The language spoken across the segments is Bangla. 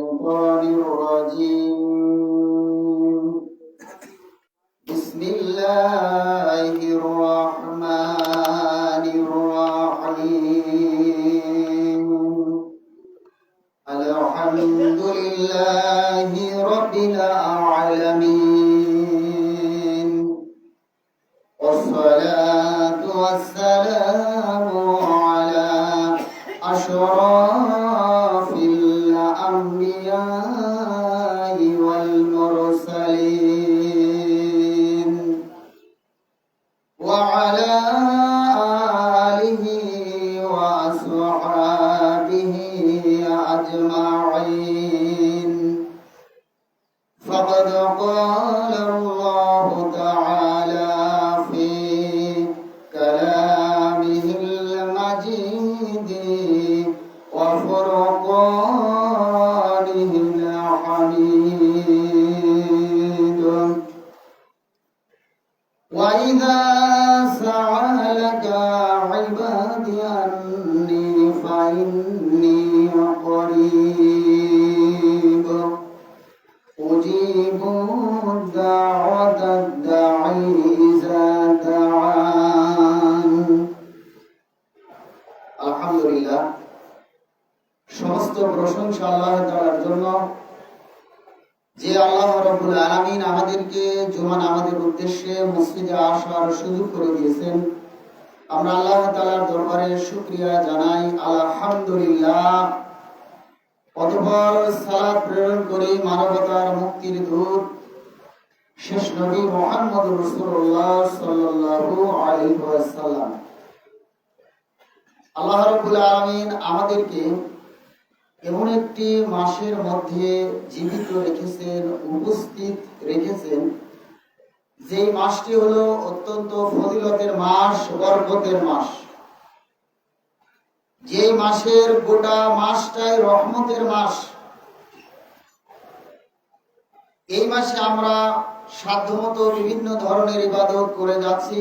الشيطان الرجيم بسم الله الرحمن الرحيم الحمد لله رب العالمين والصلاة والسلام على أشرف الأنبياء والمرسلين وعلى آله وأصحابه أجمعين فقد قال الله تعالى في كلامه المجيد وفرقانه الحميد وإذا سألك عبادي أني فإني قريب أجيب دعوة الداعي إذا دعان আলহামদুলিল্লাহ সমস্ত প্রশংসা আল্লাহ তাআলার জন্য যে আল্লাহ রাব্বুল আলামিন আমাদেরকে জুমা নামাজের উদ্দেশ্যে মসজিদে আসার সুযোগ করে দিয়েছেন। আমরা আল্লাহ তাআলার দরবারে শুকরিয়া জানাই আলহামদুলিল্লাহ। অতঃপর সালাত প্রেরণ করে মানবতার মুক্তির দূত শেষ নবী মুহাম্মদ রাসূলুল্লাহ সাল্লাল্লাহু আলাইহি ওয়াসাল্লাম আল্লাহ রাব্বুল আলামিন আমাদেরকে এমন একটি মাসের মধ্যে জীবিত রেখেছেন, উপস্থিত রেখেছেন, যে মাসটি হলো অত্যন্ত ফজিলতের মাস, বরকতের মাস। যে মাসের গোটা মাসটাই রহমতের মাস। এই মাসে আমরা সাধ্যমতো বিভিন্ন ধরনের ইবাদত করে যাচ্ছি।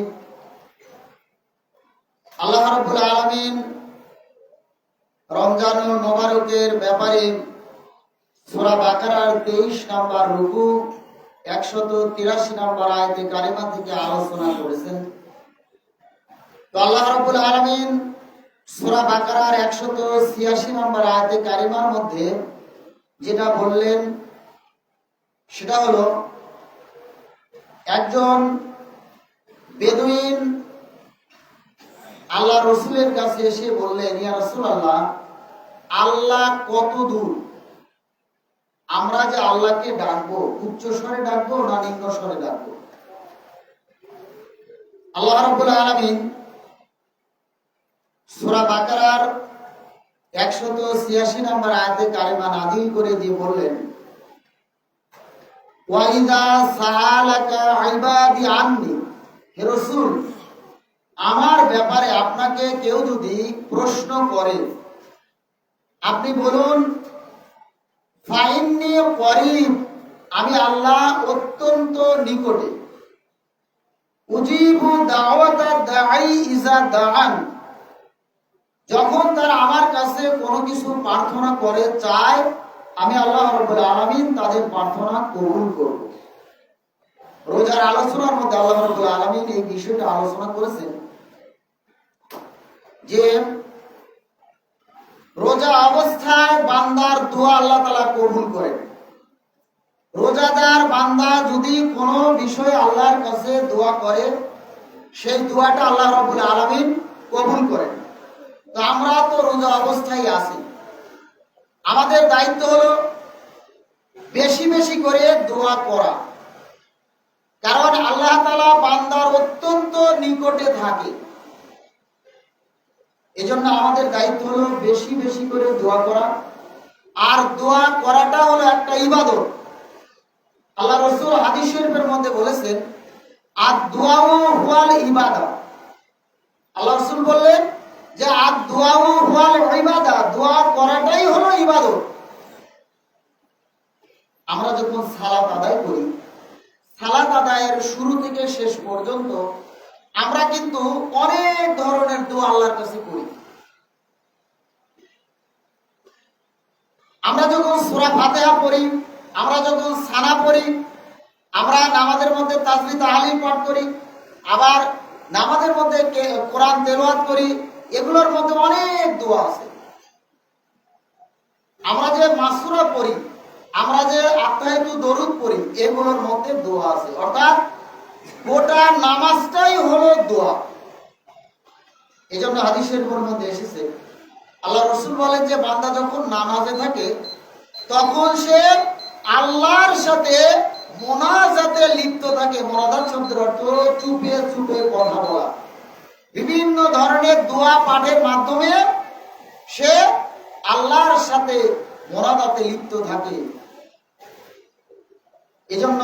আল্লাহ রাব্বুল আলামিন রমজানুল মোবারকের ব্যাপারে সূরা বাকারার 23 নম্বর রুকু 183 নম্বর আয়াতে কারিমা থেকে আলোচনা করেছেন। তো আল্লাহ রাব্বুল আলামিন সূরা বাকারার 186 নম্বর আয়াতে কারিমার মধ্যে যেটা বললেন সেটা হলো, একজন বেদুইন আল্লাহ রসুলের কাছে এসে বললেন, ইয়া রাসূলুল্লাহ, আল্লাহ কত দূর? আমরা যে আল্লাহকে ডাকবো, উচ্চ স্বরে ডাকবো না নিম্ন স্বরে ডাকবো? আল্লাহ রাব্বুল আলামিন সূরা বাকারার 186 নম্বর আয়াতে কারিমা নাযিল করে দিয়ে বললেন, ওয়া ইযা সাআলাকা ইবাদি আন্নি, হে রাসূল, আমার ব্যাপারে আপনাকে কেউ যদি প্রশ্ন করে আপনি বলুন, ফাইন্নী করিব, আমি আল্লাহ অত্যন্ত নিকটে, উজিবু দাওয়াতা দাঈ ইযা দাআন, যখন তারা আমার কাছে কোনো কিছু প্রার্থনা করে চায়, আমি আল্লাহ রাব্বুল আলামিন তাদের প্রার্থনা কবুল করব। রোজার আলোচনার মধ্যে আল্লাহ রাব্বুল আলামিন এই বিষয়টা আলোচনা করেছেন যে রোজা অবস্থায় বান্দার দোয়া আল্লাহ তাআলা কবুল করেন। রোজাদার বান্দা যদি কোনো বিষয়ে আল্লাহর কাছে দোয়া করে, সেই দোয়াটা আল্লাহ রাব্বুল আলামিন কবুল করেন। তো আমরা তো রোজা অবস্থায় আছি, আমাদের দায়িত্ব হলো বেশি বেশি করে দোয়া করা, কারণ আল্লাহ তাআলা বান্দার অত্যন্ত নিকটে থাকে। এজন্য আমাদের দায়িত্ব হলো বেশি বেশি করে দোয়া করা। আর দোয়া করাটা হলো একটা ইবাদত। আল্লাহ রাসূল হাদিস শরীফের মধ্যে বলেছেন, আদ-দুআউ হুয়াল ইবাদা। আল্লাহ রাসূল বললেন যে আদ-দুআউ হুয়াল ইবাদা, দোয়া করাটাই হলো ইবাদত। আমরা যখন সালাত আদায় করি, সালাত আদায়ের শুরু থেকে শেষ পর্যন্ত আমরা কিন্তু অনেক ধরনের দোয়া আল্লাহর কাছে করি। আমরা যখন সূরা ফাতিহা পড়ি, আমরা যখন সানা পড়ি, আমরা নামাজের মধ্যে তাসবিহ তাহলিল পাঠ করি, আবার নামাজের মধ্যে কোরআন তেলাওয়াত করি, এগুলোর মধ্যে অনেক দোয়া আছে। আমরা যে মাসুরা পড়ি, আমরা যে আত্মাহিতু দরুদ পড়ি, এগুলোর মধ্যে দোয়া আছে। অর্থাৎ গোটা নামাজটাই হলো দোয়া। এই জন্য হাদিসের মধ্যে এসেছে, আল্লাহ রসুল বলেন যে বান্দা যখন নামাজে থাকে তখন সে আল্লাহর সাথে মোনাজাতে লিপ্ত থাকে। মোনাজাত শব্দের অর্থ চুপে চুপে কথা বলা। বিভিন্ন ধরনের দোয়া পাঠের মাধ্যমে সে আল্লাহর সাথে মোনাজাতে লিপ্ত থাকে। এজন্য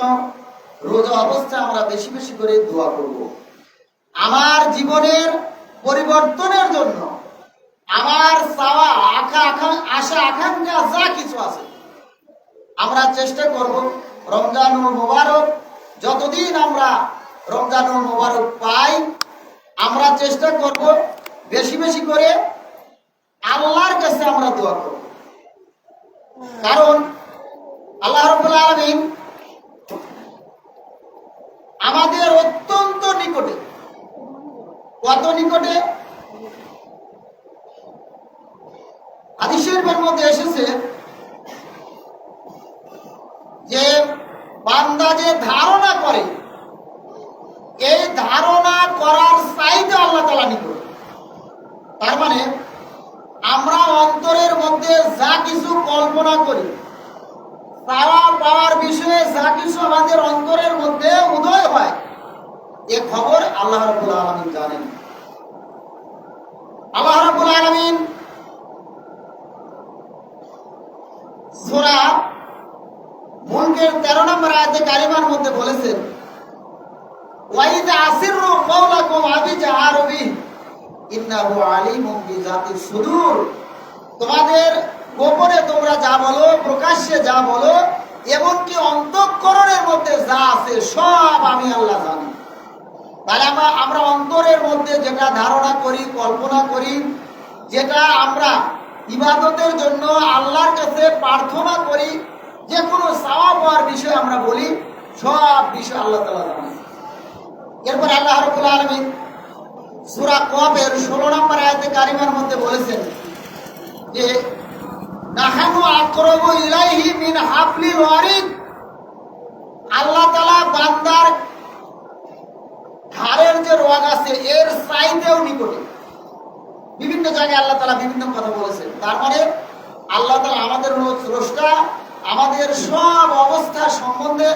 রোজা অবস্থায় আমরা বেশি বেশি করে দোয়া করব। আমার জীবনের পরিবর্তনের জন্য, আমার চাওয়া আশা আকাঙ্ক্ষা যা কিছু আছে, আমরা চেষ্টা করব রমজানুল মোবারক, যতদিন আমরা রমজানুল মোবারক পাই, আমরা চেষ্টা করব বেশি বেশি করে আল্লাহর কাছে আমরা দোয়া করব। কারণ আল্লাহ রাব্বুল আলামিন আমাদের অত্যন্ত নিকটে। কত নিকটে? হাদিসের মধ্যে এসেছে যে বান্দা যে ধারণা করে, এই ধারণা করার চাইতে আল্লাহ তাআলা নিকট। তার মানে আমরা অন্তরের মধ্যে যা কিছু কল্পনা করি, চাওয়া পাওয়ার বিষয়ে যা কিছু আমাদের অন্তরের মধ্যে উদয় হয়, এ খবর আল্লাহ রাব্বুল আলামিন জানেন। আল্লাহ রাব্বুল আলামিন সূরা মুলকের 13 নম্বর আয়াতে কারিমার মধ্যে বলেছেন, ওয়াইদা আসিররু কাওলাকুম আবিজাহারু বিহি ইন্নাহু আলিমুম বিযাতিস সুদূর। তোমাদের গোপনে তোমরা যা বলো, প্রকাশ্যে যা বলো, এমনকি অন্তঃকরণের মধ্যে যা আছে সব আমি আল্লাহ জানি। তাহলে আমরা অন্তরের মধ্যে যেটা ধারণা করি, কল্পনা করি, যেটা আমরা ইবাদতের জন্য আল্লাহর কাছে প্রার্থনা করি, যে কোনো চাওয়া পাওয়ার বিষয় আমরা বলি, সব বিষয় আল্লাহ তাআলা জানেন। এরপর আল্লাহ রাব্বুল আলামিন সূরা কফের 16 নম্বর আয়াতে কারিমার মধ্যে বলেছেন যে নাহানু আকরাবু ইলাইহি মিন হাবলিল ওয়ারিদ। আল্লাহ তাআলা বান্দার ঘাড়ের যে রগ আছে এর চাইতেও নিকটে। বিভিন্ন জায়গায় আল্লাহ তাআলা বিভিন্ন কথা বলেছেন। তার মানে আল্লাহ তাআলা আমাদের স্রষ্টা, আমাদের সব অবস্থা সম্বন্ধে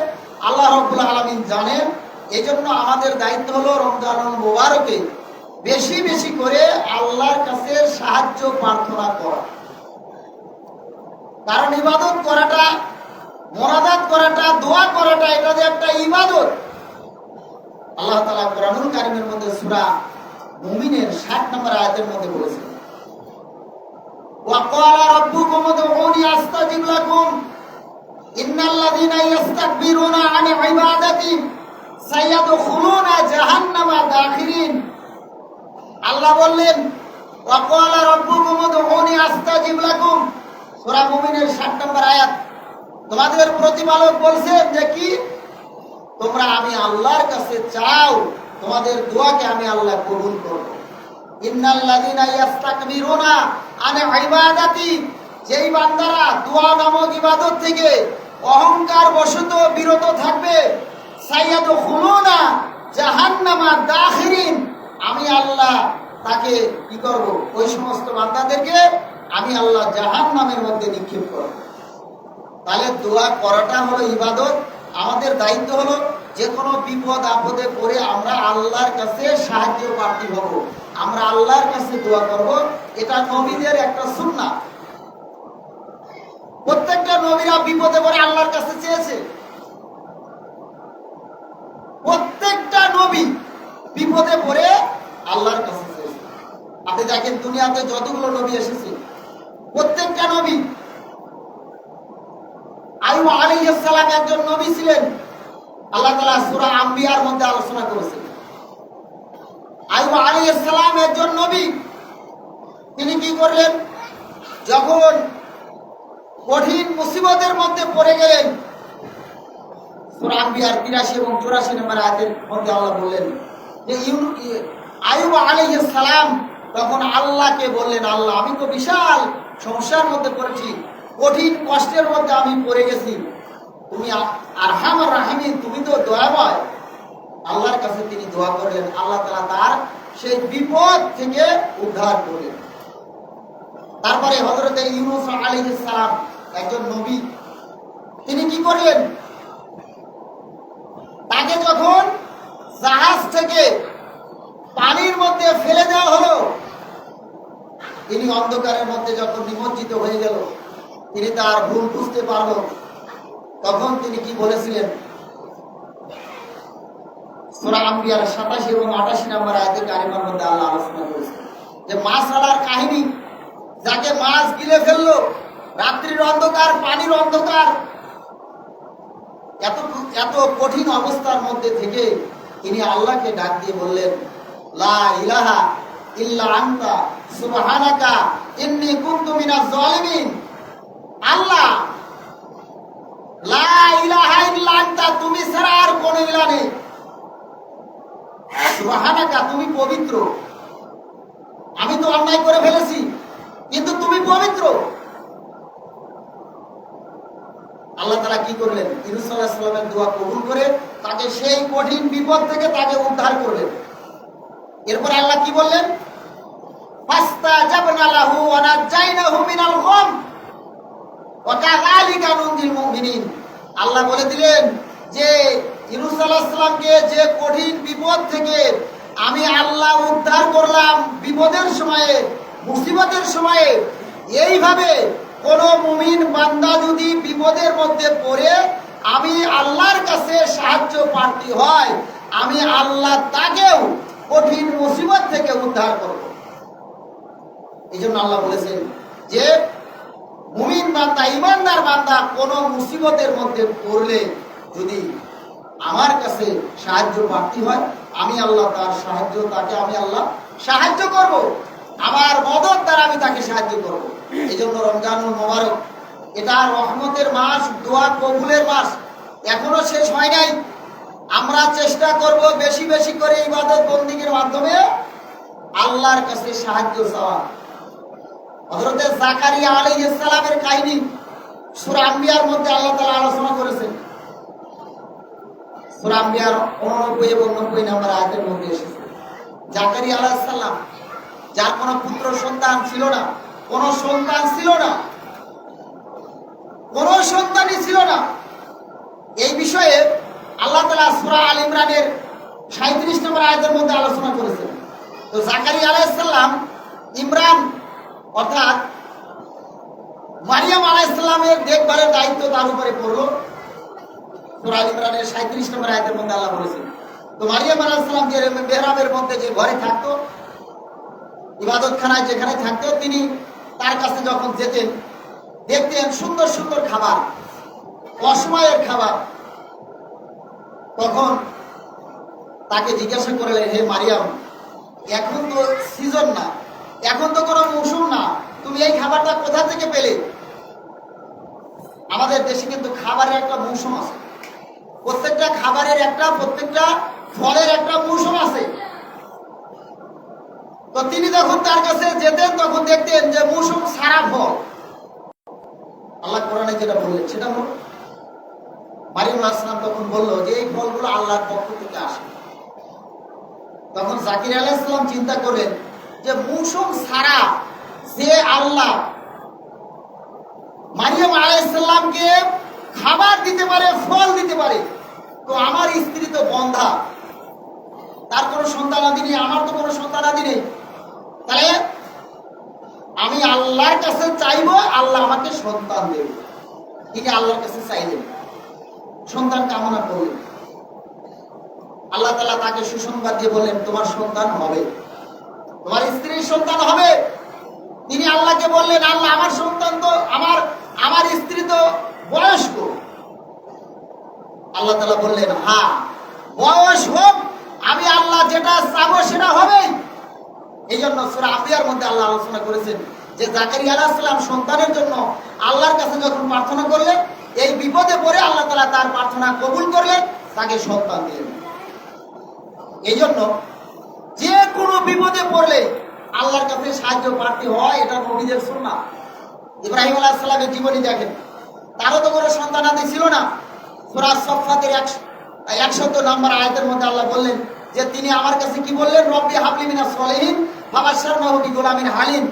আল্লাহ রাব্বুল আলামিন জানেন। এজন্য আমাদের দায়িত্ব হলো রমজানুল মুবারকে বেশি বেশি করে আল্লাহর কাছে সাহায্য প্রার্থনা করা। কারণ ইবাদত করাটা, মোনাজাত করাটা, দোয়া করাটা, এটা যে একটা ইবাদত। আল্লাহ তাআলা কোরআনুল কারীমের মধ্যে সূরা মুমিনের 60 নম্বর আয়াতের মধ্যে বলেছেন, ওয়া ক্বালা রাব্বুকুম উদউনি আস্তাজিব লাকুম ইন্নাল্লাযীনা ইস্তাকবিরুনা আন ইবাদাতি সাইয়াদখুলুনা জাহান্নামা দাখিরিন। আল্লাহ বললেন, ওয়া ক্বালা রাব্বুকুম উদউনি আস্তাজিব লাকুম, সূরা মুমিনের 60 নম্বর আয়াত। তোমাদের প্রতিপালক বলছেন যে কি, তোমরা আমি আল্লাহর কাছে চাও, তোমাদের দোয়াকে আমি আল্লাহ কবুল করব। ইন্নাল্লাযীনা ইস্তাকবিরুনা আন ইবাদাতি, যেই বান্দারা দোয়া নামক ইবাদত থেকে অহংকার বশত বিরত থাকবে, সাইয়াদখুলুনা জাহান্নামা দাখিরিন, আমি আল্লাহ তাকে কি করব, ওই সমস্ত বান্দাদেরকে আমি আল্লাহ জাহান্নামের মধ্যে নিক্ষেপ করব। তাহলে দোয়া করাটা হলো ইবাদত। আমাদের দায়িত্ব হলো যে কোনো বিপদ আপদে পড়ে আমরা আল্লাহর কাছে সাহায্য প্রার্থী হব, আমরা আল্লাহর কাছে দোয়া করব। এটা নবীদের একটা সুন্নাহ। প্রত্যেকটা নবীরা বিপদে পড়ে আল্লাহর কাছে চেয়েছে। প্রত্যেকটা নবী বিপদে পড়ে আল্লাহর কাছে চেয়েছে। আপনি দেখেন দুনিয়াতে যতগুলো নবী এসেছে, প্রত্যেকটা নবী, আইয়ুব আলাইহিস সালাম একজন নবী ছিলেন। আল্লাহ তাআলা সূরা আম্বিয়ার মধ্যে আলোচনা করেছেন, আইয়ুব আলাইহিস সালাম একজন নবী। তিনি কি করলেন, যখন কঠিন মুসিবতের মধ্যে পড়ে গেলেন। সূরা আম্বিয়ার 83 এবং 84 নম্বর আয়াতের মধ্যে আল্লাহ বললেন যে আইয়ুব আলাইহিস সালাম তখন আল্লাহকে বললেন, আল্লাহ আমি তো বিশাল সমস্যার মধ্যে পড়েছি, কঠিন কষ্টের মধ্যে আমি পড়ে গেছি, তুমি আরহামুর রাহিমিন, তুমি তো দয়াময়। আল্লাহর কাছে তিনি দোয়া করলেন, আল্লাহ তাআলা তার সেই বিপদ থেকে উদ্ধার করলেন। তারপরে হযরত ইউনূস আলাইহিস সালাম একজন নবী, তিনি কি করলেন, তাকে যখন জাহাজ থেকে পানির মধ্যে ফেলে দেওয়া হলো, তিনি অন্ধকারের মধ্যে যখন নিমজ্জিত হয়ে গেল, তিনি তার ভুল বুঝতে পারল, তখন তিনি কি বলেছিলেন? সূরা আম্বিয়ার 27 এবং 28 নম্বর আয়াতে কারিমার মধ্যে আল্লাহ আলোচনা করেছেন যে মাছওয়ালার কাহিনী, যাকে মাছ গিলে ফেললো, রাত্রির অন্ধকার, পানির অন্ধকার, এত কঠিন অবস্থার মধ্যে থেকে তিনি আল্লাহকে ডাক দিয়ে বললেন, লা ইলাহা ইল্লা আনতা সুবহানাকা ইন্নী কুনতু মিনাজ জালিমিন। আল্লাহ, লা ইলাহা ইল্লা আনতা, তুমি ছাড়া আর কোনো ইলাহ নেই, সুবহানাকা, তুমি পবিত্র, আমি তো অন্যায় করে ফেলেছি কিন্তু তুমি পবিত্র। আল্লাহ তাআলা কি করলেন? ইউনূস আলাইহিস সালামের দোয়া কবুল করে তাকে সেই কঠিন বিপদ থেকে তাকে উদ্ধার করলেন। এরপর আল্লাহ কি বললেন? ফাস্তাজাবনা লাহু ওয়া নাজাইনাহু মিনাল গাম ওয়া কাযালিকা নুনজিল মুমিনিন। আল্লাহ বলে দিলেন যে ইউনূস আলাইহিস সালামকে যে কঠিন বিপদ থেকে আমি আল্লাহ উদ্ধার করলাম বিপদের সময়ে, মুসিবতের সময়ে, এইভাবে কোন মুমিন বান্দা যদি বিপদের মধ্যে পড়ে আমি আল্লাহর কাছে সাহায্য প্রার্থী হয়, আমি আল্লাহ তাকেও কঠিন মুসিবত থেকে উদ্ধার করব। এই জন্য আল্লাহ বলেছেন যে মুমিন বান্দা, ইমানদার বান্দা কোন মুসিবতের মধ্যে পড়লে যদি আমার কাছে সাহায্য প্রার্থী হয়, আমি আল্লাহ তার সাহায্য, তাকে আমি আল্লাহ সাহায্য করব, আমার মদত দ্বারা আমি তাকে সাহায্য করব। এই জন্য রমজানুল মোবারক, এটা রহমতের মাস, দোয়া কবুলের মাস, এখনো শেষ হয় নাই। আমরা চেষ্টা করব বেশি বেশি করে ইবাদত বন্দেগীর মাধ্যমে আল্লাহর কাছে সাহায্য চাওয়া। হযরত জাকারিয়া আলাইহিস সালামের কাহিনী সূরা আম্বিয়ার মধ্যে আল্লাহ তাআলা আলোচনা করেছেন। সূরা আম্বিয়ার 89 এবং 90 নম্বর আয়াতের মধ্যে এসেছে, জাকারিয়া আলাইহিস সালাম, যার কোনো পুত্র সন্তান ছিল না, কোনো সন্তান ছিল না, কোনো সন্তানই ছিল না, এই বিষয়ে আল্লাহ তাআলা সূরা আল ইমরানের 37 নম্বর আয়াতের মধ্যে আলোচনা করেছেন। তো জাকারিয়া আলাইহিস সালাম, ইমরান অর্থাৎ মারিয়াম আলাইহিস সালামের দেখভালের দায়িত্ব তার উপরে পড়ল। সূরা আল ইমরানের 37 নম্বর আয়াতের মধ্যে আল্লাহ বলেছেন, তো মারিয়াম আলাইহিস সালাম যে মেহরাবের মধ্যে যে ঘরে থাকতো, ইবাদতখানায় যেখানে থাকতো, তিনি তার কাছে যখন যেতেন দেখতেন সুন্দর সুন্দর খাবার, অসময়ের খাবার। তখন তাকে জিজ্ঞাসা করলেন, হে মারিয়াম, এখন তো সিজন না, এখন তো কোনো মৌসুম না, তুমি এই খাবারটা কোথা থেকে পেলে? আমাদের দেশে কিন্তু খাবারের একটা মৌসুম আছে, প্রত্যেকটা খাবারের একটা, প্রত্যেকটা ফলের একটা মৌসুম আছে। তো তিনি যখন তার কাছে যেতেন তখন দেখতেন যে মৌসুম সারা ফল। আল্লাহ কোরআনে যেটা বললেন সেটা হলো, মারিয়াম আলাইহিস সালাম তখন বলল যে এই ফলগুলো আল্লাহর পক্ষ থেকে আসে। তখন জাকারিয়া আলাইহিস সালাম চিন্তা করলেন যে মৌসুম সারা যে আল্লাহ মারিয়াম আলাইহিস সালামকে খাবার দিতে পারে, ফল দিতে পারে, তো আমার স্ত্রী তো বন্ধা, তার কোনো সন্তানাদি নেই, আমার তো কোনো সন্তানাদি নেই, তাহলে আমি আল্লাহর কাছে চাইবো, আল্লাহ আমাকে সন্তান দেবে। তিনি আল্লাহর কাছে চাইলেন, সন্তান কামনা করলেন। আল্লাহ তাআলা তাকে সুসংবাদ দিয়ে বললেন, তোমার সন্তান হবে, তোমার স্ত্রীর সন্তান হবে। তিনি আল্লাহকে বললেন, আল্লাহ আমার সন্তান তো, আমার স্ত্রী তো বয়স্ক। আল্লাহ তাআলা বললেন, হ্যাঁ বয়স হোক, আমি আল্লাহ যেটা চাবো সেটা হবে। এই জন্য সূরা আম্বিয়ার মধ্যে আল্লাহ আলোচনা করেছেন যে জাকারিয়া আলাইহিস সালাম সন্তানের জন্য আল্লাহর কাছে যখন প্রার্থনা করলেন, এই বিপদে পড়ে আল্লাহ তাআলা তার প্রার্থনা কবুল করলেন, তাকে সন্তান দিলেন। এই জন্য যে কোনো বিপদে পড়লে আল্লাহর কাছে সাহায্য প্রার্থী হয়, এটা নবীদের সুন্নাহ। ইব্রাহিম আলাইহিস সালামের জীবনী দেখেন, তারও তো কোনো সন্তানাদি ছিল না। সূরা সাফফাতের 100 নম্বর আয়াতের মধ্যে আল্লাহ বললেন যে তিনি আমার কাছে কি বললেন, রব্বি হাবলি মিনাস সলিহিন ফাবাশশারনাহু বিগুলামিন হালিম,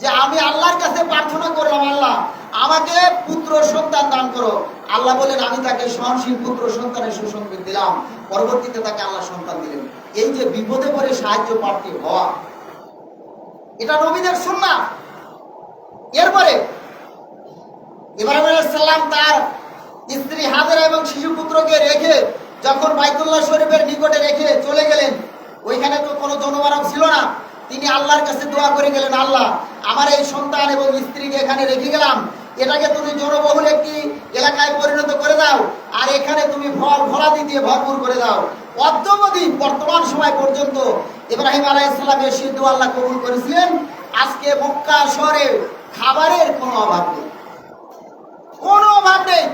যে আমি আল্লাহর কাছে প্রার্থনা করলাম, আল্লাহ আমাকে পুত্র সন্তান দান করো। আল্লাহ বলেন আমি তাকে সহনশীল পুত্র সন্তানের সুসংবাদ দিলাম। পরবর্তীতে তাকে আল্লাহ সন্তান দিলেন। এই যে বিপদে পড়ে সাহায্য প্রার্থী হওয়া, এটা নবীদের সুন্নাহ। এরপরে ইব্রাহিম আলাইহিস সালাম তার স্ত্রী হাজেরা এবং শিশু পুত্রকে রেখে যখন বাইতুল্লাহ শরীফের নিকটে রেখে চলে গেলেন, ওইখানে তো কোনো জনমানব ছিল না। তিনি আল্লাহর কাছে দোয়া করে গেলেন, আল্লাহ আমার এই সন্তান এবং স্ত্রীকে এখানে রেখে গেলাম, এটাকে তুমি জনবহুল একটি এলাকায় পরিণত করে দাও, আর এখানে তুমি ফল ফলাদি দিয়ে ভরপুর করে দাও। অদ্যাবধি বর্তমান সময় পর্যন্ত ইব্রাহিম আলাইহিস সালামের সেই দোয়া আল্লাহ কবুল করেছিলেন। আজকে মক্কা শহরে খাবারের কোনো অভাব নেই, কোনো অভাব নেই।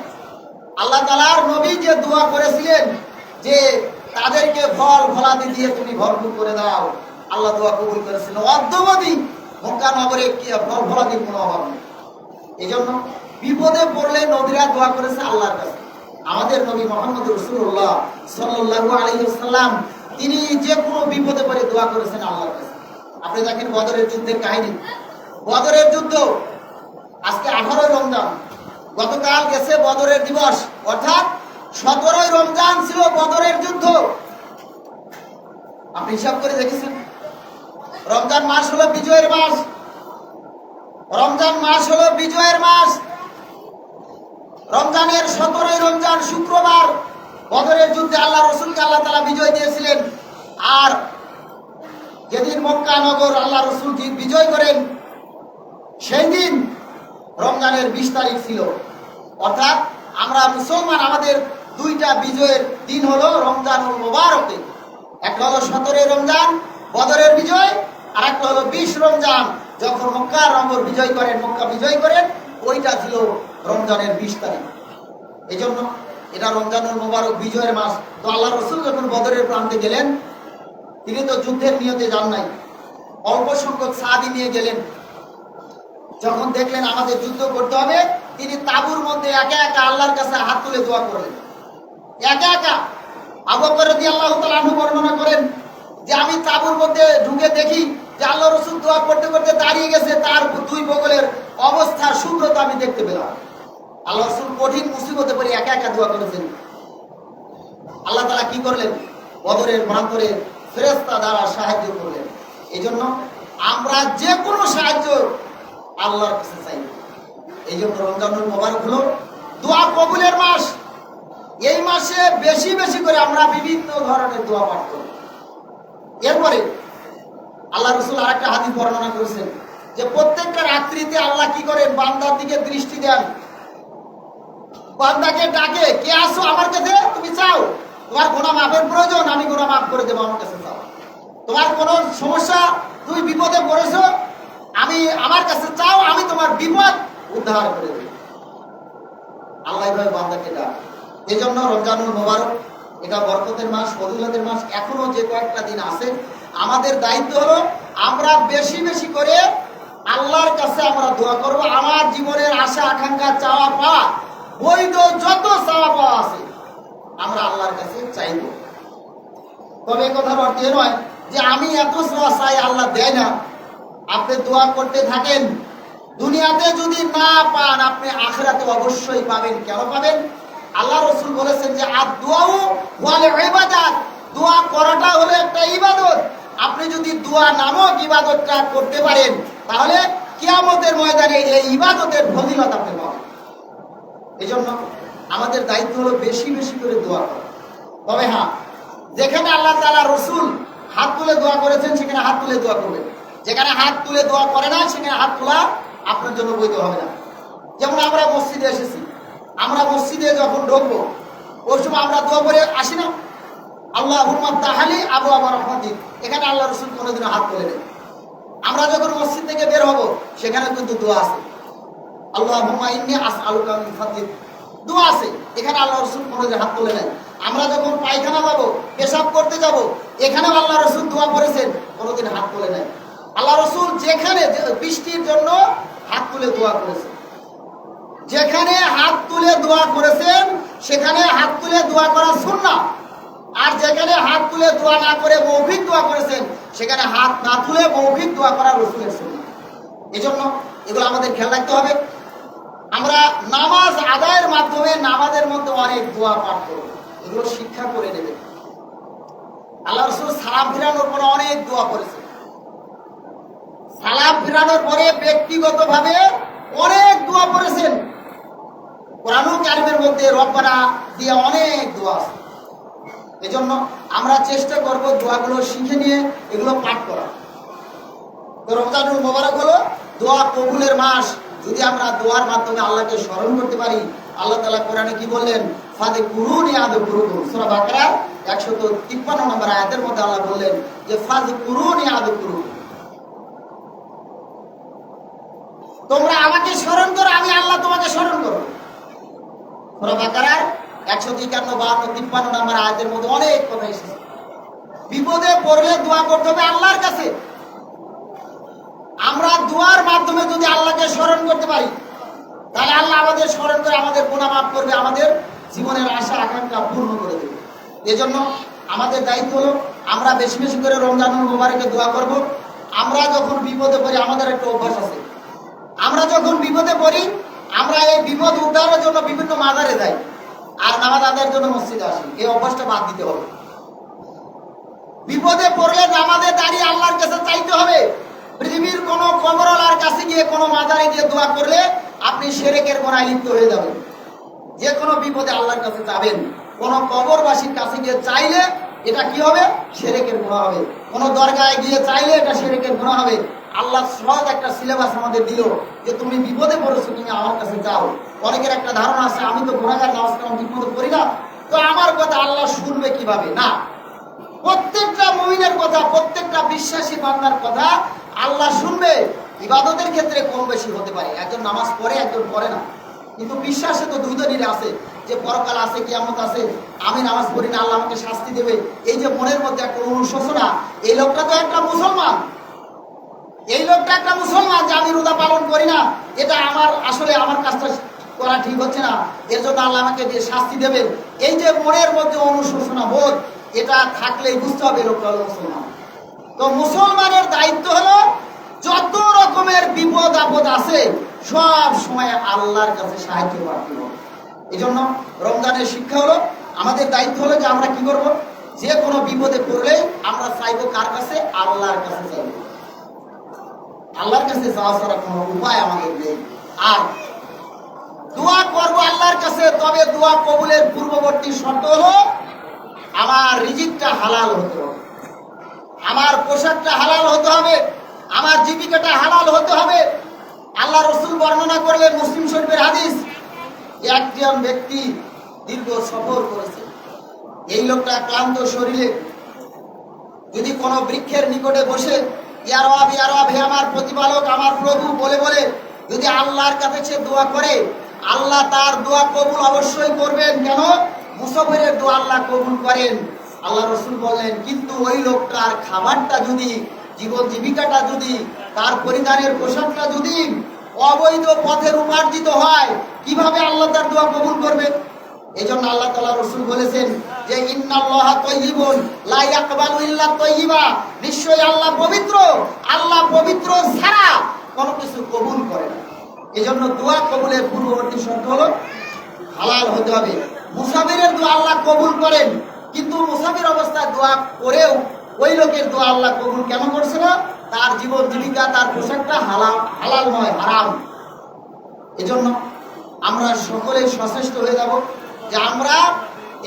আল্লাহ তাআলার নবী যে দোয়া করেছিলেন যে তাদেরকে ফল ফলাদি দিয়ে তুমি ভরপুর করে দাও, আল্লাহ দোয়া কবুল করেছিলেন। অদ্যাবধি মক্কা নগরে কি ফল ফলাদির কোনো অভাব নেই। এই জন্য বিপদে পড়লে নবীরা দোয়া করেছে আল্লাহর কাছে। আমাদের নবী মুহাম্মদ রাসূলুল্লাহ সাল্লাল্লাহু আলাইহি ওয়াসাল্লাম তিনি যে কোনো বিপদে পড়ে দোয়া করেছেন আল্লাহর কাছে। আপনি দেখেন বদরের যুদ্ধের কাহিনী, বদরের যুদ্ধ আজকে 18 রমজান, গতকাল গেছে বদরের দিবস, অর্থাৎ 17 রমজান ছিল বদরের যুদ্ধ। আপনি হিসাব করে দেখেছেন, রমজান মাস হলো বিজয়ের মাস, রমজান মাস হলো বিজয়ের মাস। রমজানের 17 রমজান শুক্রবার বদরের যুদ্ধে আল্লাহ রসুলকে আল্লাহ তাআলা বিজয় দিয়েছিলেন। আর যেদিন মক্কা নগর আল্লাহ রসুল বিজয় করেন, সেই দিন রমজানের 20 তারিখ ছিল। অর্থাৎ আমরা মুসলমান, আমাদের দুইটা বিজয়ের দিন হলো রমজানুল মুবারকে। একটা হলো 17 রমজান বদরের বিজয়, আর একটা হলো 20 রমজান যখন মক্কা নগর বিজয় করেন, মক্কা বিজয় করেন, ওইটা ছিল রমজানের 20 তারিখ। এই জন্য এটা রমজানুল মুবারক, বিজয়ের মাস। তো আল্লাহ রসুল যখন বদরের প্রান্তে গেলেন, তিনি তো যুদ্ধের নিয়তে যান নাই, অল্প সংখ্যক সাহাবী নিয়ে গেলেন। যখন দেখলেন আমাদের যুদ্ধ করতে হবে, তিনি তাঁবুর মধ্যে একা একা আল্লাহর কাছে হাত তুলে দোয়া করলেন, একা একা। আবু বকর রাদিয়াল্লাহু তাআলা আনহু বর্ণনা করেন যে আমি তাঁবুর মধ্যে ঢুকে দেখি যে আল্লাহ রসুল দোয়া করতে করতে দাঁড়িয়ে গেছে, তার দুই বগলের অবস্থা শুভ্রতা আমি দেখতে পেলাম। আল্লাহ রসুল কঠিন মুসিবতে পড়ে একা একা দোয়া করেছেন। আল্লাহ তাআলা কি করলেন? বদরের প্রান্তরে ফেরেশতা দ্বারা সাহায্য করলেন। এই জন্য আমরা যে কোনো সাহায্য আল্লাহর কাছে চাই। এই জন্য রমজানুল মুবারক হলো দোয়া কবুলের মাস। এই মাসে বেশি বেশি করে আমরা বিভিন্ন ধরনের দোয়া পাঠ করি। এরপরে আল্লাহ রসুল আরেকটা হাদিস বর্ণনা করেছেন যে প্রত্যেকটা রাত্রিতে আল্লাহ কি করেন? বান্দার দিকে দৃষ্টি দেন, বান্দাকে ডাকে, কে আসো আমার কাছে, তুমি চাও তোমার গুনাহ মাফের প্রয়োজন, আমি গুনাহ মাফ করে দেবো, আমার কাছে চাও। তোমার কোনো সমস্যা, তুমি বিপদে পড়েছো, আমি আমার কাছে চাও, আমি তোমার বিপদ উদ্ধার করে দেব। আল্লাহ এভাবে বান্দাকে ডাক। এই জন্য রমজানুল মুবারক এটা বরকতের মাস, ফজিলতের মাস। এখনো যে কয়েকটা দিন আছে, আমাদের দায়িত্ব হলো আমরা বেশি বেশি করে আল্লাহর কাছে আমরা দোয়া করব। আমার জীবনের আশা আকাঙ্ক্ষা চাওয়া পাওয়া, বৈধ যত চাওয়া পাওয়া আছে আমরা আল্লাহর কাছে চাইব। তবে কথার অর্থ এ নয় যে আমি এত চাওয়া চাই আল্লাহ দেয় না। আপনি দোয়া করতে থাকেন, দুনিয়াতে যদি না পান আপনি আখিরাতে অবশ্যই পাবেন। কেন পাবেন? আল্লাহ রসুল বলেছেন যে আদ-দুআউ ওয়াল ইবাদাত, দোয়া করাটা হলো একটা ইবাদত। আপনি যদি দোয়া নামক ইবাদতটা করতে পারেন, তাহলে কিয়ামতের ময়দানে এই ইবাদতের ফজিলত আপনি পাবেন। এই জন্য আমাদের দায়িত্ব হলো বেশি বেশি করে দোয়া করা। তবে হ্যাঁ, যেখানে আল্লাহ তাআলা রসুল হাত তুলে দোয়া করেছেন সেখানে হাত তুলে দোয়া করবেন। যেখানে হাত তুলে দোয়া করে না সেখানে হাত তোলা আপনার জন্য বৈধ হবে না। যেমন আমরা মসজিদে এসেছি, আমরা মসজিদে যখন ঢুকবো ওই সময় আমরা দোয়া করে আসি না, আল্লাহুম্মা তাহালি আবু আমার রহমাতিক। এখানে আল্লাহ রসুল কোনোদিনও হাত তুলে নেই। আমরা যখন মসজিদ থেকে বের হব সেখানে কিন্তু দোয়া আছে, আল্লাহুম্মা ইন্নী আসআলুকা মিন ফাদলিক, দোয়া আছে। এখানে আল্লাহ রাসূল কোনো যে হাত তোলে নাই। আমরা যখন পায়খানা যাব, পেশাব করতে যাব, এখানেও আল্লাহ রাসূল দোয়া করেছেন, কোনোদিন হাত তোলে নাই। আল্লাহ রাসূল যেখানে বৃষ্টির জন্য হাত তুলে দোয়া করেছেন, যেখানে হাত তুলে দোয়া করেছেন সেখানে হাত তুলে দোয়া করা সুন্নাহ। আর যেখানে হাত তুলে দোয়া না করে মৌখিক দোয়া করেছেন সেখানে হাত না তুলে মৌখিক দোয়া করা রাসূলের সুন্নাহ। এজন্য এগুলো আমাদের খেয়াল রাখতে হবে। আমরা নামাজ আদায়ের মাধ্যমে নামাজের মধ্যে অনেক দোয়া পাঠ করব, এগুলো শিক্ষা করে নেবে। আল্লাহ রাসূল সালাম ফিরানোর পরে অনেক দোয়া করেছেন। সালাম ফিরানোর পরে ব্যক্তিগতভাবে অনেক দোয়া করেছেন। কোরআনুল কারীমের মধ্যে রব্বানা দিয়ে অনেক দোয়া আছে। এজন্য আমরা চেষ্টা করব দোয়াগুলো শিখে নিয়ে এগুলো পাঠ করা। তো রমজানুল মোবারক হলো দোয়া কবুলের মাস। যদি আমরা দোয়ার মাধ্যমে আল্লাহকে স্মরণ করতে পারি, আল্লাহ তাআলা কোরআনে কি বললেন, ফাযকুরুনি আযকুরুকুম, সূরা বাকারা 153 নম্বর আয়াতের মধ্যে আল্লাহ বললেন যে ফাযকুরুনি আযকুরুকুম, তোমরা আমাকে স্মরণ করো, আমি আল্লাহ তোমাকে স্মরণ করব। সূরা বাকারার 153, 52, 53 নম্বর আয়াতের মধ্যে অনেক কথা এসেছে। বিপদে পড়লে দোয়া করতে হবে আল্লাহর কাছে। আমরা দোয়ার মাধ্যমে যদি আল্লাহকে স্মরণ করতে পারি তাহলে আল্লাহ আমাদের স্মরণ করে আমাদের গুনাহ মাফ করবে, আমাদের জীবনের আশা আকাঙ্ক্ষা পূর্ণ করে দেবে। এজন্য আমাদের দায়িত্ব হলো আমরা বেশি বেশি করে রমজানুল মুবারকে দোয়া করব। আমরা যখন বিপদে পড়ি, আমাদের একটা অভ্যাস আছে, আমরা যখন বিপদে পড়ি আমরা এই বিপদ উদ্ধারের জন্য বিভিন্ন মাজারে যাই আর নামাজ আদায়ের জন্য মসজিদে আসি। এই অভ্যাসটা বাদ দিতে হবে। বিপদে পড়লে নামাজে দাঁড়িয়ে আল্লাহর কাছে চাইতে হবে। পৃথিবীর কোন কবরওয়ালার কাছে গিয়ে কোন মাজারে গিয়ে দোয়া করলে আপনি শিরকের গুনাহে লিপ্ত হয়ে যাবেন। যে কোনো বিপদে আল্লাহর কাছে যাবেন, কোন কবরবাসীর কাছে গিয়ে চাইলে এটা কি হবে? শিরকের গুনাহ হবে। কোন দরগায় গিয়ে চাইলে এটা শিরকের গুনাহ হবে। আল্লাহ সহজ একটা সিলেবাস আমাদের দিল যে তুমি বিপদে পড়েছো, তুমি আমার কাছে যাও। অনেকের একটা ধারণা আছে আমি তো গুনাহগার, নামাজ কালাম ঠিক মতো করি না, তো আমার কথা আল্লাহ শুনবে কিভাবে? না, প্রত্যেকটা মুমিনের কথা, প্রত্যেকটা বিশ্বাসী বান্দার কথা আল্লাহ শুনবে। ইবাদতের ক্ষেত্রে কম বেশি হতে পারে, একজন নামাজ পড়ে একজন পড়ে না, কিন্তু বিশ্বাসে তো দুই দলিল আছে যে পরকাল আছে, কিয়ামত আছে। আমি নামাজ পড়ি না, আল্লাহ আমাকে শাস্তি দেবে, এই যে মনের মধ্যে একটা অনুশোচনা, এই লোকটা তো একটা মুসলমান, এই লোকটা একটা মুসলমান যে আমি রোজা পালন করি না, এটা আমার আসলে আমার কাজটা করা ঠিক হচ্ছে না, এর জন্য আল্লাহ আমাকে দিয়ে শাস্তি দেবে। এই যে মনের মধ্যে অনুশোচনা বোধ, এটা থাকলেই বুঝতে হবে লোকটা হলো মুসলমান। তো মুসলমানের দায়িত্ব হলো যত রকমের বিপদ আপদ আছে সব সময় আল্লাহর কাছে সাহায্য প্রার্থী হবে। এই জন্য রমজানের শিক্ষা হলো, আমাদের দায়িত্ব হলো যে আমরা কি করব, যে কোনো বিপদে পড়লে আমরা চাইবো কার কাছে? আল্লাহর কাছে চাইবো। আল্লাহর কাছে যাওয়া ছাড়া কোনো উপায় আমাদের নেই। আর দোয়া করবো আল্লাহর কাছে, তবে দোয়া কবুলের পূর্ববর্তী শর্ত হলো আমার রিজিকটা হালাল হতে হবে, আমার পোশাকটা হালাল হতে হবে, আমার জীবিকাটা হালাল হতে হবে। আল্লাহ রাসূল বর্ণনা করলেন, মুসলিম শরীফের হাদিস, একজন ব্যক্তি দীর্ঘ সফর করেছে। এই লোকটা ক্লান্ত শরীরে যদি কোনো বৃক্ষের নিকটে বসে ইয়া রব ইয়া রব, হে আমার প্রতিপালক, আমার প্রভু বলে বলে যদি আল্লাহর কাছে সে দোয়া করে, আল্লাহ তার দোয়া কবুল অবশ্যই করবেন। কেন? মুসাফিরের দোয়া আল্লাহ কবুল করেন। আল্লাহ রাসূল বললেন, কিন্তু ওই লোকটার খাবারটা যদি, জীবন জীবিকাটা যদি, তার পরিধানের পোশাকটা যদি অবৈধ পথের উপার্জিত হয়, কিভাবে আল্লাহ তার দোয়া কবুল করবে? এই জন্য আল্লাহ তাআলা রাসূল বলেছেন যে ইন্নাল্লাহা তাইয়্যিবুন লা ইয়াকবালু ইল্লা তাইয়্যিবা, নিশ্চয়ই আল্লাহ পবিত্র, আল্লাহ পবিত্র ছাড়া কোনো কিছু কবুল করে না। এই জন্য দোয়া কবুলের পূর্ববর্তী শর্ত হলো হালাল হতে হবে। মুসাফিরের দোয়া আল্লাহ কবুল করেন, কিন্তু মুসাফির অবস্থায় দোয়া করেও ওই লোকের দোয়া আল্লাহ কবুল কেন করছে না? তার জীবন জীবিকা, তার পোশাকটা হালাল নয়, হারাম। এজন্য আমরা সকলে সচেষ্ট হয়ে যাব যে আমরা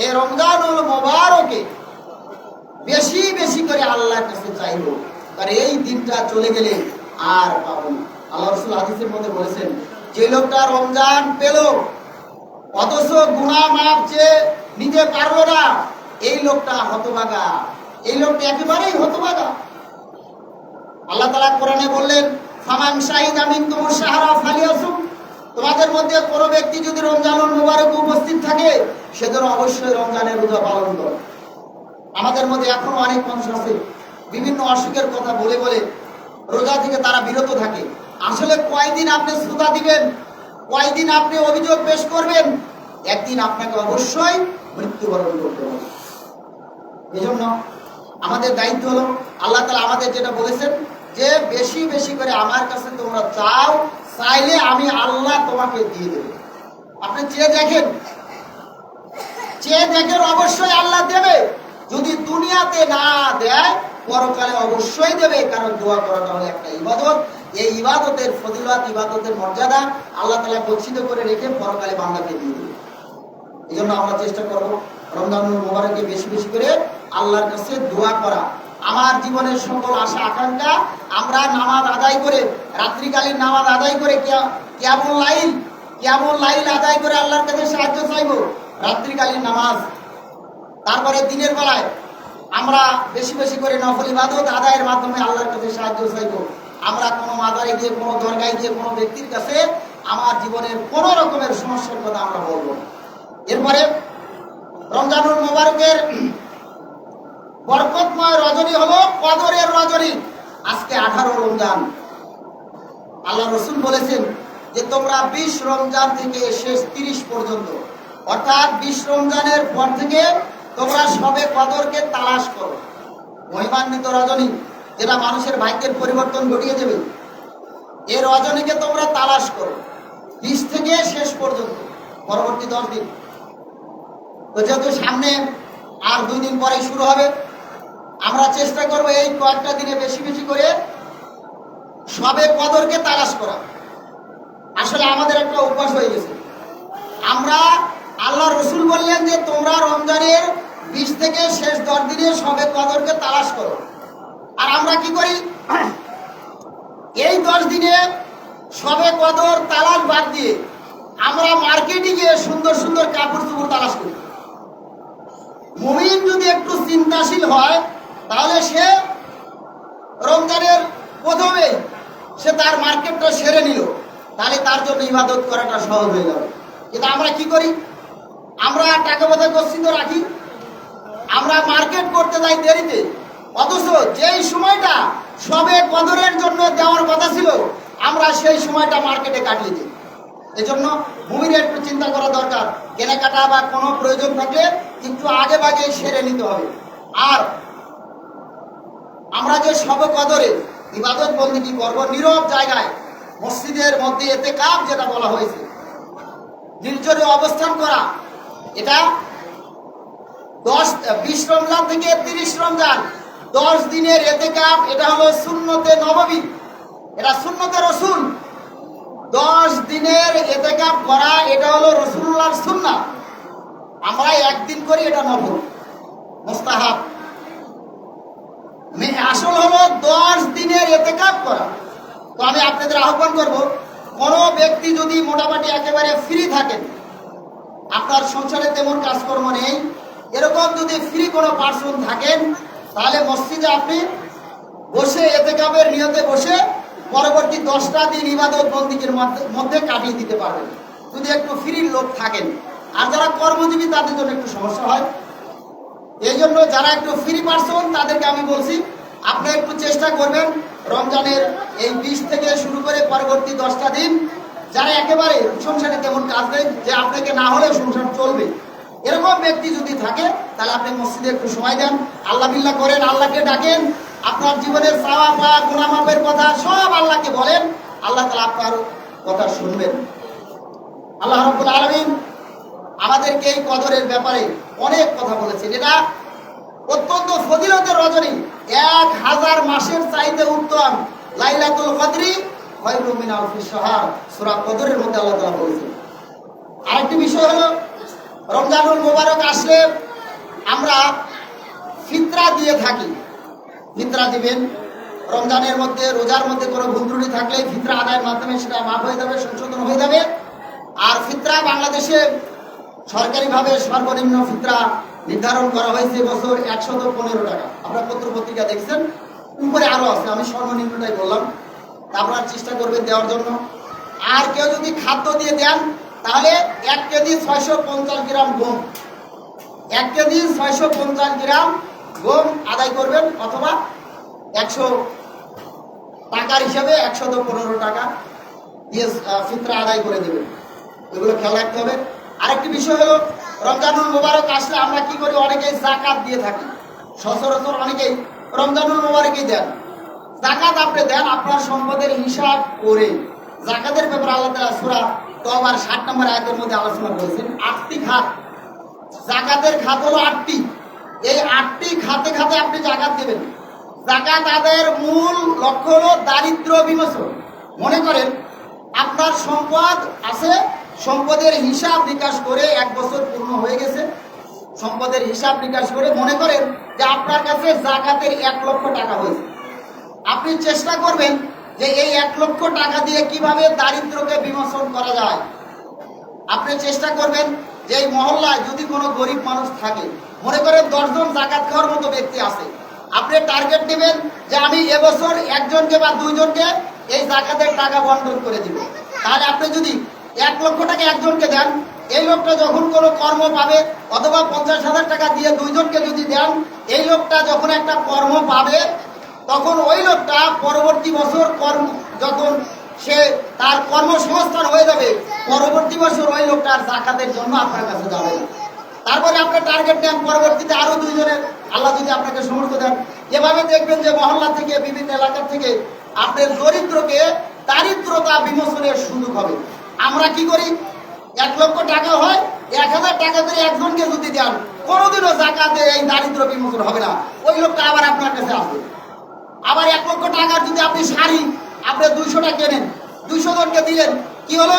এই রমজানুল মুবারকে বেশি বেশি করে আল্লাহর কাছে চাইব, কারণ এই দিনটা চলে গেলে আর পাবো না। আল্লাহ রাসূল হাদিসের মধ্যে বলেছেন, যে লোকটা রমজান পেল অথচ গুনাহ মাফ যে নিতে পারলো না, এই লোকটা হতভাগা, এই লোকটা একেবারেই হতভাগা। আল্লাহ তাআলা কোরআনে বললেন, ফামান শাহিদা মিনকুমুশ শাহরা ফালিয়াসুম, তোমাদের মধ্যে কোনো ব্যক্তি যদি রমজানুল মুবারক উপস্থিত থাকে সে যেন অবশ্যই রমজানের রোজা পালন করে। আমাদের মধ্যে এখনো অনেক মানুষ আছে বিভিন্ন অসুখের কথা বলে বলে রোজা থেকে তারা বিরত থাকে। আসলে কয়দিন আপনি সুদা দিবেন, কয়দিন আপনি অভিযোগ পেশ করবেন, একদিন আপনাকে অবশ্যই মৃত্যুবরণ করতে হবে। এই জন্য আমাদের দায়িত্ব হলো, আল্লাহ তাআলা আমাদের যেটা বলেছেন যে বেশি বেশি করে আমার কাছে তোমরা চাও, চাইলে আমি আল্লাহ তোমাকে দিয়ে দেব। আপনি চেয়ে দেখেন, চেয়ে দেখেন, অবশ্যই আল্লাহ দেবে। যদি দুনিয়াতে না দেয় পরকালে অবশ্যই দেবে, কারণ দোয়া করাটা হলো একটা ইবাদত। এই ইবাদতের ফজিলত, ইবাদতের মর্যাদা আল্লাহ তাআলা গচ্ছিত করে রেখে পরকালে বান্দাকে দিয়ে দেবে। এই জন্য আমরা চেষ্টা করবো রমজানুল মুবারকে বেশি বেশি করে আল্লাহর কাছে দোয়া করা। আমার জীবনের সকল আশা আকাঙ্ক্ষা আমরা নামাজ আদায় করে, রাত্রিকালীন নামাজ আদায় করে, কিয়ামুল লাইল আদায় করে আল্লাহর কাছে সাহায্য চাইবো। রাত্রিকালীন নামাজ, তারপরে দিনের বেলায় আমরা বেশি বেশি করে নফল ইবাদত আদায়ের মাধ্যমে আল্লাহর কাছে সাহায্য চাইবো। আমরা কোনো মাজারে গিয়ে, কোনো দরগায় গিয়ে, কোনো ব্যক্তির কাছে আমার জীবনের কোনো রকমের সমস্যার কথা আমরা বলবো। এরপরে রমজানুল মুবারকের বরকতময় রজনী হলো কদরের রজনী। আজকে 18 রমজান। আল্লাহ রাসূল বলেছেন যে তোমরা 20 রমজান থেকে শেষ 30 পর্যন্ত, অর্থাৎ 20 রমজানের পর থেকে তোমরা সবে কদরকে তালাশ করো। মহিমান্বিত রজনী, যেটা মানুষের ভাগ্যের পরিবর্তন ঘটিয়ে দেবে, এই রজনীকে তোমরা তালাশ করো 20 থেকে শেষ পর্যন্ত, পরবর্তী 10 দিন। তো যেহেতু সামনে আর 2 দিন পরে শুরু হবে, আমরা চেষ্টা করবো এই কয়েকটা দিনে বেশি বেশি করে সবে কদরকে তালাশ করা। আসলে আমাদের একটা অভ্যাস হয়ে গেছে, আমরা, আল্লাহ রাসূল বললেন যে তোমরা রমজানের 20 থেকে শেষ 10 দিনে সবে কদরকে তালাশ করো। আর আমরা কি করি, এই 10 দিনে সবে কদর তালাশ বাদ দিয়ে আমরা মার্কেটে গিয়ে সুন্দর সুন্দর কাপড় চোপড় তালাশ করি। মুমিন যদি একটু চিন্তাশীল হয় তাহলে সে রমজানের প্রথমে সে তার মার্কেটটা সেরে নিল, তাহলে তার জন্য ইবাদত করাটা সহজ হয়ে যাবে। কিন্তু আমরা কি করি, আমরা টাকা পয়সা গচ্ছিত রাখি, আমরা মার্কেট করতে যাই দেরিতে, অথচ যেই সময়টা সবে কদরের জন্য দেওয়ার কথা ছিল আমরা সেই সময়টা মার্কেটে কাটিয়ে দিই। এজন্য মুমিনের একটু চিন্তা করা দরকার, কেনাকাটা বা কোনো প্রয়োজন থাকলে একটু আগে ভাগে সেরে নিতে হবে। আর আমরা যে সবে কদরে ইবাদত বন্দেগী করব নীরব জায়গায়, মসজিদের মধ্যে ইতিকাফ যেটা বলা হয়েছে, নির্জনে অবস্থান করা, এটা 20 রমজান থেকে 30 রমজান 10 দিনের ইতিকাফ, এটা হলো সুন্নতে নববী, এটা সুন্নতে রাসূল। 10 দিনের ইতিকাফ করা এটা হলো রাসূলুল্লাহর সুন্নাহ। আমরা একদিন করি, এটা নফল, মুস্তাহাব। আসল হলো 10 দিনের ইতিকাফ করা। তো আমি আপনাদের আহ্বান করব, কোনো ব্যক্তি যদি মোটামুটি একেবারে ফ্রি থাকেন, আপনার সংসারে তেমন কাজকর্ম নেই, এরকম যদি ফ্রি কোনো পার্সন থাকেন, তাহলে মসজিদে আপনি বসে ইতিকাফের নিয়তে বসে পরবর্তী 10টা দিন ইবাদত বন্দেগীর মধ্যে কাটিয়ে দিতে পারবেন, যদি একটু ফ্রি লোক থাকেন। আর যারা কর্মজীবী তাদের জন্য একটু সমস্যা হয়। এই জন্য যারা একটু ফ্রি পার্সন তাদেরকে আমি বলছি, আপনি একটু চেষ্টা করবেন রমজানের এই 20 থেকে শুরু করে পরবর্তী 10টা দিন, যারা একেবারে সংসারে তেমন কাজ নেই, যে আপনাকে না হলে সংসার চলবে, এরকম ব্যক্তি যদি থাকে তাহলে আপনি মসজিদে একটু সময় দেন, আল্লাহ বিল্লাহ করেন, আল্লাহকে ডাকেন, আপনার জীবনের চাওয়া পাওয়া গুনাহ মাফের কথা সব আল্লাহকে বলেন, আল্লাহ তাআলা আপনার কথা শুনবেন। আল্লাহ রাব্বুল আলামিন আমাদেরকে এই কদরের ব্যাপারে অনেক কথা বলেছেন। এটা অত্যন্ত ফজিলতের রজনী, 1000 মাসের চাইতে উত্তম। লাইলাতুল কদরি খায়রুম মিন আলফি শাহর, সূরা কদরের মধ্যে আল্লাহ তাআলা বলেছেন। আরেকটি বিষয় হলো, রমজানুল মুবারক আসলে আমরা ফিতরা দিয়ে থাকি। ফিতরা দিবেন রমজানের মধ্যে, রোজার মধ্যে কোনো ভুল ত্রুটি থাকলে ফিতরা আদায়ের মাধ্যমে সেটা মাফ হয়ে যাবে, সংশোধন হয়ে যাবে। আর ফিতরা বাংলাদেশে সরকারিভাবে সর্বনিম্ন ফিতরা নির্ধারণ করা হয়েছে বছর 115 টাকা। আপনারা পত্র পত্রিকা দেখছেন উপরে আরো আছে, আমি সর্বনিম্নটাই বললাম, আপনারা চেষ্টা করবেন দেওয়ার জন্য। আর কেউ যদি খাদ্য দিয়ে দেন তাহলে 1 কেজি 650 গ্রাম গম, 1 কেজি 650 গ্রাম গম আদায় করবেন, অথবা 100 টাকার হিসাবে 115 টাকা দিয়ে ফিতরা আদায় করে দেবেন। এগুলো খেয়াল রাখতে হবে। আরেকটি বিষয় হলো, রমজানুল মোবারক আসলে আমরা কি করি, অনেকেই জাকাত দিয়ে থাকি। সচরাচর অনেকেই রমজানুল মোবারকই দেন। জাকাত আপনি দেন আপনার সম্পদের হিসাব করে। জাকাতের ব্যাপারে আল্লাহ তাআলা সূরা তওবার 60 নম্বর আয়াতের মধ্যে আলোচনা করেছেন। 8টি খাত, জাকাতের খাত হলো 8টি। এই 8টি খাতে খাতে আপনি জাকাত দেবেন। জাকাত আদায়ের মূল লক্ষ্য হলো দারিদ্র্য বিমোচন। মনে করেন আপনার সম্পদ আছে, সম্পদের হিসাব নিকাশ করে 1 বছর পূর্ণ হয়ে গেছে। সম্পদের হিসাব নিকাশ করে মনে করেন যে আপনার কাছে জাকাতের 1 লক্ষ টাকা হয়েছে। আপনি চেষ্টা করবেন যে এই 1 লক্ষ টাকা দিয়ে কিভাবে দারিদ্র্যকে বিমোচন করা যায়। আপনি চেষ্টা করবেন যে এই মহল্লায় যদি কোনো গরিব মানুষ থাকে, মনে করেন 10 জন জাকাত খাওয়ার মতো ব্যক্তি আছে, আপনি টার্গেট দিবেন যে আমি এবছর 1 জনকে বা 2 জনকে এই জাকাতের টাকা বন্টন করে দিব। তাহলে আপনি যদি 1 লক্ষ টাকা 1 জনকে দেন, এই লোকটা যখন কোনো কর্ম পাবে, অথবা 50,000 টাকা দিয়ে 2 জনকে যদি দেন, এই লোকটা যখন একটা কর্ম পাবে, তখন ওই লোকটা পরবর্তী বছর যখন সে তার কর্মসংস্থান হয়ে যাবে, পরবর্তী বছর ওই লোকটা আর জাকাতের জন্য আপনার কাছে যাবে না। তারপরে আপনি টার্গেট নেন পরবর্তীতে আরো 2 জনের, আল্লাহ যদি আপনাকে সমর্থ দেন, এভাবে দেখবেন যে মহল্লা থেকে, বিভিন্ন এলাকা থেকে আপনার দারিদ্রতা বিমোচনের সুযোগ হবে। আমরা কি করি, 1 লক্ষ টাকা হয়, 1000 টাকা করে একজনকে যদি দেন, কোনোদিনও জাকাতে এই দারিদ্র বিমোচন হবে না। ওই লোকটা আবার আপনার কাছে আসবে। আবার 1 লক্ষ টাকার যদি আপনি শাড়ি আপনি 200টা কেনেন, 200 জনকে দিলেন, কি হলো,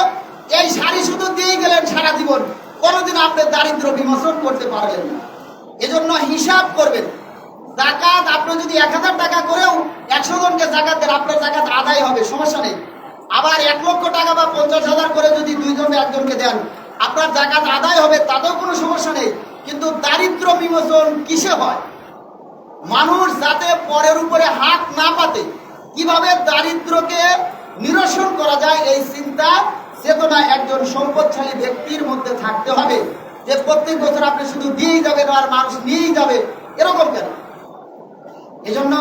এই শাড়ি শুধু দিয়ে গেলেন সারা জীবন, কোনোদিন আপনি দারিদ্র বিমোচন করতে পারবেন না। এজন্য হিসাব করবেন। জাকাত আপনি যদি 1000 টাকা করেও 100 জনকে জাকাত দেন, আপনার জাকাত আদায় হবে, সমস্যা নেই। আবার 1 লক্ষ টাকা বা 50,000 করে যদি 2 জন একজনকে দেন, আপনার জাকাত আদায় হবে, তাতেও কোনো সমস্যা নেই। কিন্তু দারিদ্র বিমোচন কিসে হয়? মানুষ যাতে পরের উপরে হাত না পাতে, কিভাবে দারিদ্রকে নিরসন করা যায়, এই চিন্তা চেতনা একজন সম্পদশালী ব্যক্তির মধ্যে থাকতে হবে। যে প্রত্যেক বছর আপনি শুধু দিয়েই যাবেন আর মানুষ নিয়েই যাবে, এরকম কেন? এজন্য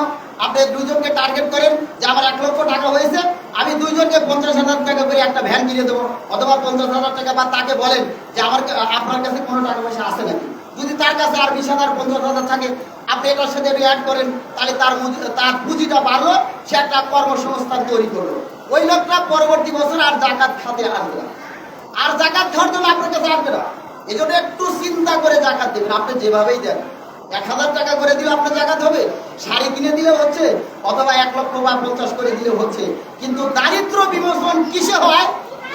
আপনি 2 জনকে টার্গেট করেন যে আমার 1 লক্ষ টাকা হয়েছে, আমি 2 জনকে 50,000 টাকা করে একটা ভ্যান কিনে দেবো, অথবা 50,000 টাকা। বা তাকে বলেন যে আপনার কাছে কোনো টাকা পয়সা আছে নাকি। যদি তার কাছে আর 20,000 50,000 থাকে, আপনি এটার সাথে অ্যাড করেন, তাহলে তার পুঁজিটা বাড়লো, সে একটা কর্মসংস্থান তৈরি করলো। ওই লোকটা পরবর্তী বছর আর জাকাত খাতে আসবে না, আর জাকাত খাওয়ার জন্য আপনার কাছে আসবে না। এই জন্য একটু চিন্তা করে জাকাত দেবেন। আপনি যেভাবেই দেন, 1000 টাকা করে দিলে আপনার জাকাত হবে, শাড়ি কিনে দিলে হচ্ছে, অথবা 1 লক্ষ বা 50 করে দিলে হচ্ছে। কিন্তু দারিদ্র বিমোচন কিসে হয়,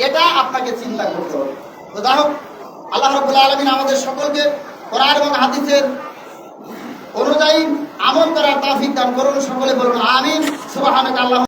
এটা আপনাকে চিন্তা করতে হবে। তো যাই হোক, আল্লাহ রাব্বুল আলামিন আমাদের সকলকে কোরআন এবং হাদিসের অনুযায়ী আমল করার তৌফিক দান করুন। সকলে বলুন আমিন। সুবহানাকাল্লাহ।